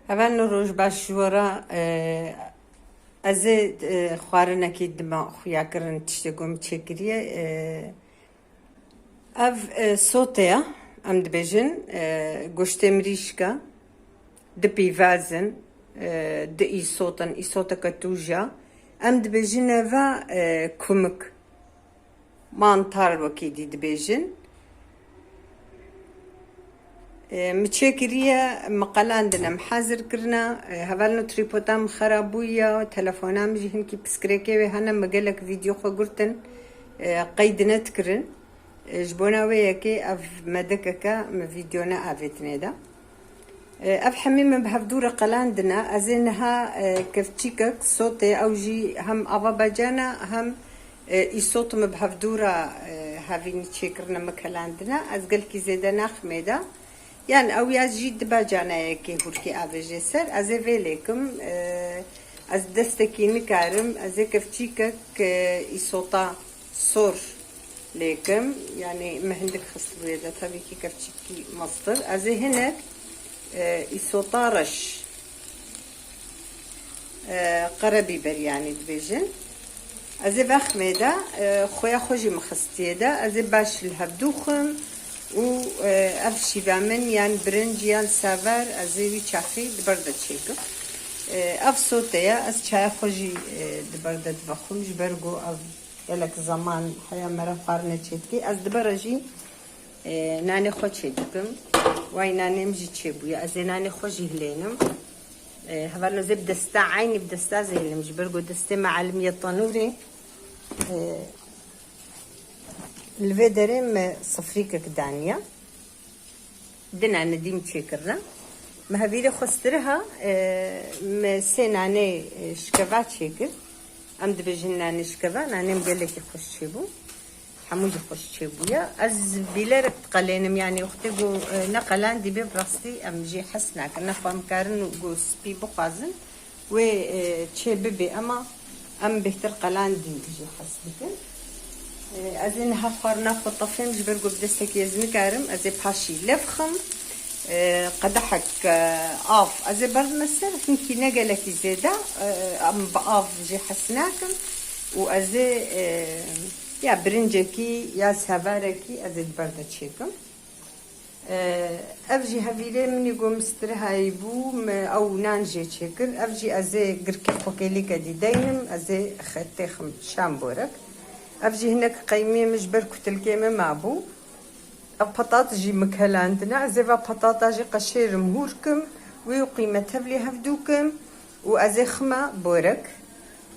اول روز باش ورا از خوارنا کی دما خویا کرن تشتگم چکریه اف صوتیا ام دبجن گوشت مریشکا دبی وازن د ای صوتا کتوجا ام دبجن و کمک mantar وکی دبجن متشكرية مقالان دنا محاضر كرنا هفالنا تريبوتام خرابوية تلفونام جهن كي بسكريكي وهنا مقالك فيديو خو قرتن قيدنا تكرن جبونا وياكي اف مدككا فيديونا افيتنا دا اف حميم بهفدورة قلان دنا ازينها كفتشيكك صوتي او جي هم افا باجانا هم اي صوت مبهفدورة هافين تشكرنا مكالان دنا ازقل كي زيدنا خميدا يعني او يا جد باجانا كي هوركي افجي سر از ویلیکم از دستکی نکارم از کفتیکک ایصوتا صور ليكم يعني ما عندك خصوصية ده طبيعي كي كفتيكي مصدر از هناك ایصوتا رش قربي بر يعني دبيجن از بخمه خويا خوجي مخستيه ده از باش الهبدوخم و افشي بعمل يعني برنجيان سافر ازوي چاخي دبرده چيكم اف صوتيا از چای خوجي دبرده دبخم جبرگو اف يلك زمان حيا مرا قارنه چيتكي از دبرجي ناني خو چيدكم واي ناني مجي چيبويا از ناني خوجي هلينم هفالو زي بدستا عيني بدستا زي اللي مجبرگو دستي معلمية طنوري الفيدريم صفريكك دانيا دنا نديم تشيكرنا ما هبيري خسترها سيناني شكفا تشيكر ام دبجناني شكفا ناني مقالكي خوش تشيبو حمودي خوش تشيبويا از بيلارك تقلينم يعني اختيقو نقلان دي براستي ام جي حسناك نفهم كارن وقو سبي بخازن و تشيببي اما ام بهتر قلان دي جي حسنكن از این هفرنا خطافیم جبرگو بدستك يزني كارم از باشي لفخم قدحك آف از برد مسر هنكي نقلكي زيدا ام بآف جي حسناكم و از يا برنجكي يا سافاركي از برد تشيكم افجي هفيلي من يقوم مسترها يبو او نانجي تشيكر افجي از قركي خوكيليكا دي دينم از ختيخم شامبورك افجي هناك قيمي مجبر كتلقيمه معبو بطاطا جي مكهلا عندنا زيفا بطاطا جي قشير مهوركم وقيمتها بلي هفدوكم وازخمه بورك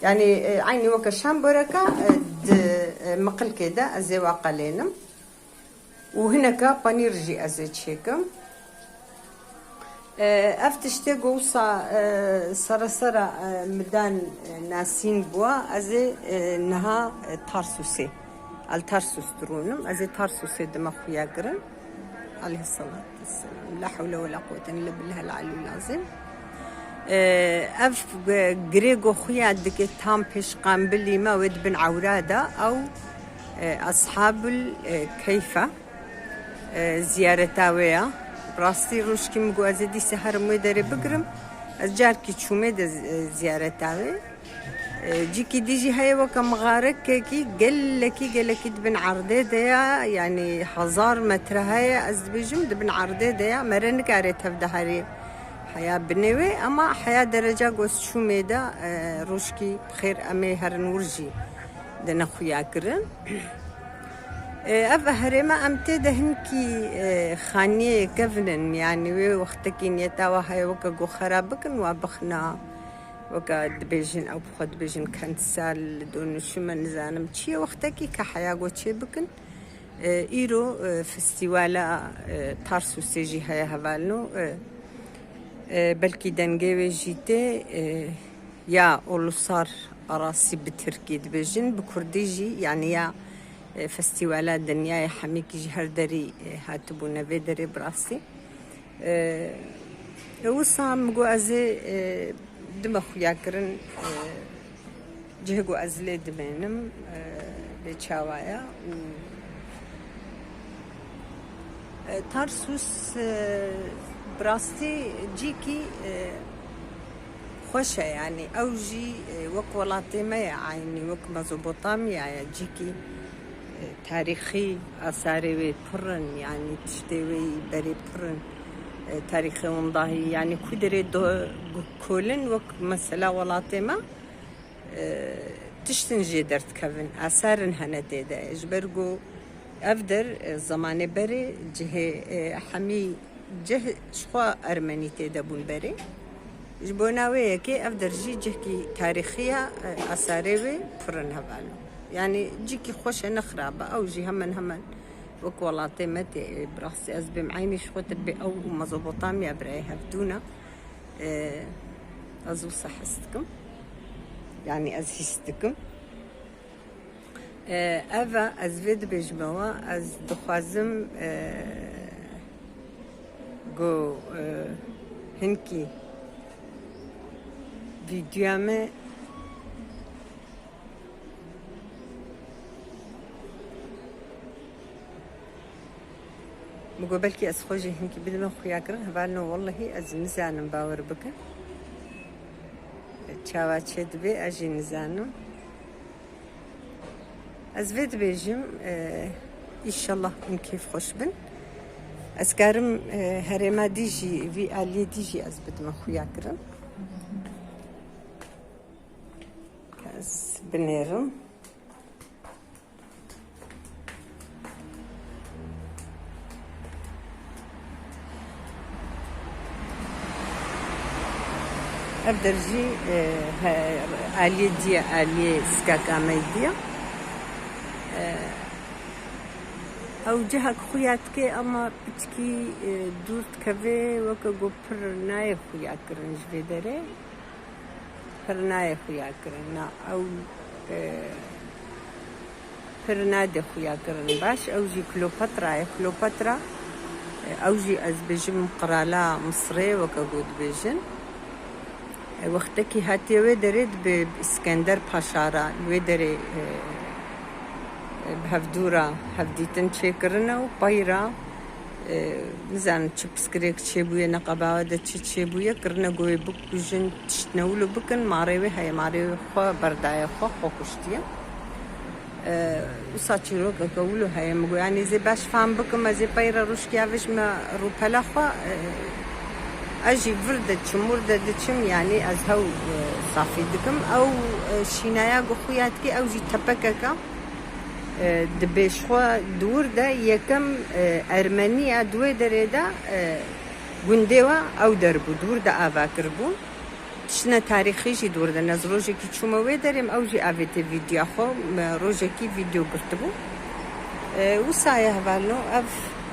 يعني عيني وكا شام بوركا مقل كده ازيوا قلينم وهناك بانير جي ازيتشيكم افتشتي قوصا سرسرة مدان ناسين بوا ازي نها تارسوسي التارسوس درونم ازي تارسوسي دم اخويا قرن عليه الصلاة والسلام لا حول ولا قوة الا بالله العلي العظيم اف غريغو خويا دك تام بيش قامبلي ما ود بن عورادة او اصحاب الكيفة زيارتاوية براستي روشكي مگو از دی سهر مداره بگرم از جار کی چومه د زیارتاوی جی کی دیجی های وک مغارک کی گلکی دبن عرضه دیا يعني 1000 متر های از بجم دبن عرضه دیا مرن کاری تفده هری حیا بنوی اما حیا درجه گوس چومه دا روشکی بخیر امی هر نورجی دنا خویا کرن أبا هرما أمتى دهنكي خانية كفنن يعني وقتكي نيتاوا هاي وكا جو خرابكن وابخنا وكا دبيجن أو بخو دبيجن كانت سال دون شو من زانم تشي وقتكي كحياة جو تشي بكن إيرو فستيوالا تارسو سيجي هاي هفالنو بلكي دنجيوي جيتي يا أولوصار أراسي بتركي دبيجن بكرديجي يعني يا فستيوالات دنيا حميكي جهر دري هاتبو نفي دري براسي وصام مقو أزي دم أخويا كرن جهقو أزلي دمينم بيتشاوايا تارسوس براستي جيكي خوشة يعني أو جي وك ولاطي ما يعني وك مزوبوطاميا جيكي تاريخي أثاري برن يعني تشتوي بري برن تاريخي ومضاهي يعني كدري دو كولن وك مثلا ولاطي ما تشتنجي درت كفن أثارن هنا ديدا إجبرقو أفدر زمان بري جه حمي جه شخوا أرمني تدبون بري جبوناوي كي أفدر جهكي تاريخية أساريوي فرن هبالو يعني جيكي خوش نخرابة أو جي همن وكوالاتي متي براسي أزبي معيني شخو تربي أو مزبوطامي أبرعي هفدونا أزو صحستكم يعني أزهستكم أفا أزفيد بجموا أز دخوازم جو هنكي فيديوامي بقول بلكي أسخوجي هنكي بدنا خوياكرن هبالنو والله أز نزان مباور بك تشاوا تشد بي أجي نزانو أزفيد بيجم إن شاء الله من كيف خوش بن أسكارم هرما ديجي في آلي ديجي أزبط ما خوياكرن كاس بنيرم أبدرجي آلي ديا آلي سكاكا ميديا أو جهك خوياتك أما بتكي دورت كفي وكا قبر ناي خوياكرن جفي داري فرناي خوياكرن أو فرنادي خوياكرن باش أو جي كليوباترا أو جي أزبجم قرالا مصري وكا قود بيجن وقتكي هاتي ويدريد بإسكندر باشارا ويدري بهفدورا هفديتن تشيكرنا وبايرا نزان تشبسكريك تشيبويا نقباوة دا تشيبويا كرنا قوي بك بجن تشتنولو بكن ماريوي هاي ماريوي خوا بردايا خوا كشتيا وصاتشيرو قولو هاي مقو يعني زي باش فهم بكم ما زي بايرا روشكيافش ما روبلا خوا أجي فردة شموردة دشم يعني أزهو صافي دكم أو شينايا قخوياتكي أو جي تبككا دبشخوا دور دا يكم أرمنيا دوي دريدا قندوا أو دربو دور دا آفا كربو تشنا تاريخي جي دور دا ناز روجكي تشوما ويدريم أو جي آفيتي فيديو خو روجكي فيديو قرتبو وسايا هفالنو أف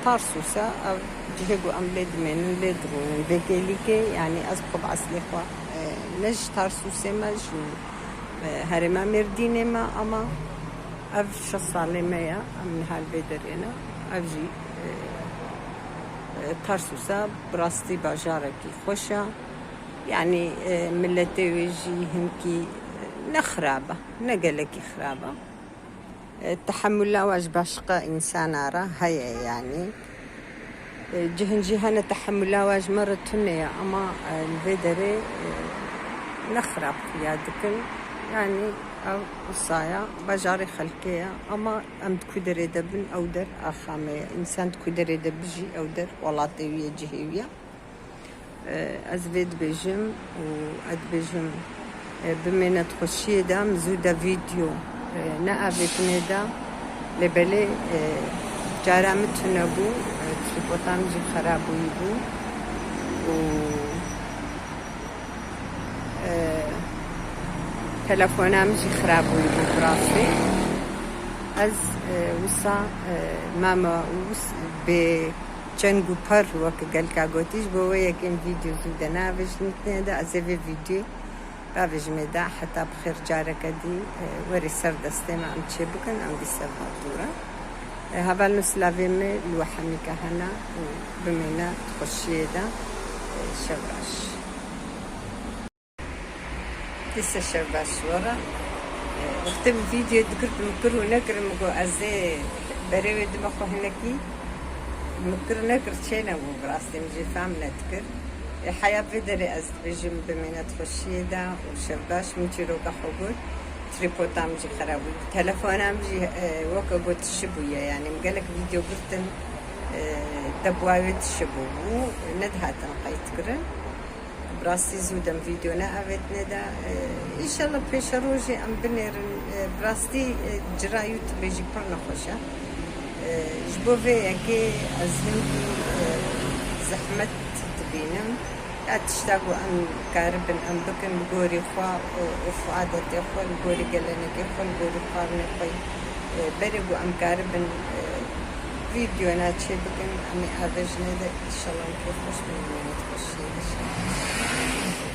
تارسوسا أو جهجو أملد من لدرون بكيليكي يعني أزبط عسلي خوا نج تارسوسي ماج هرما مرديني ما أما أف شصالي مايا من هالبيدرينا أفجي تارسوسا براستي باجاركي خوشا يعني ملتي ويجي هنكي نخرابة نقلكي خرابة التحمل لا واج باشقة إنسان أرى هيا يعني جهنا تحمل لا واج مرة تنيا أما البيدري نخرب خيادكن يعني أو الصايا بجاري خلقية أما أم تكدري دبن أو در أخامي إنسان تكدري دبجي أو در ولاطيوية جهوية أزبيد بجم وأد بجم بمينة خشية دا مزودة فيديو نأبت ندا لبلي جارامت نبو تريبوتام جي خرابو يبو و تلفونام جي خرابو يبو براسي از وصا ماما وص بچنگو پر وك قلقا قوتيش بو يكين فيديو زودا نافش نتندا ازيفي فيديو بافج مدا حتى بخير جارك دي وري سر دستي ما ام تشبكن ام دي سر دورة هبال نسلافيمي الوحمي كهنا وبمينا تخشي دا شبراش لسه شبراش ورا وقتم فيديو ذكرت مكرو نكر مكو ازي بريوي دمخو هنكي مكرنا كرتشينا بو براستي مجي فامنا تكر حياة بدري از بجم بمينة خشيدة وشباش متيرو كحبود تريبوتا مجي خرابي تلفونا مجي وكا قوت الشبوية يعني مقالك فيديو قلتن دبواويت الشبو ندها تنقاي تكرن براستي زودم فيديونا أبيت ندا إن شاء الله بيشروجي أم بنيرن براستي جرايو تبيجي برنا خوشة جبوفي يكي أزهنكي زحمت تبينم تشتاقوا أم كاربن أم بكن بقوري خوا وفعادتي خوا بقوري قلنكي خوا بقوري خارني خوي بريقوا أم كاربن فيديونا تشي بكن أمي أبجني إن شاء الله نكيف خوش من تخشي إن شاء الله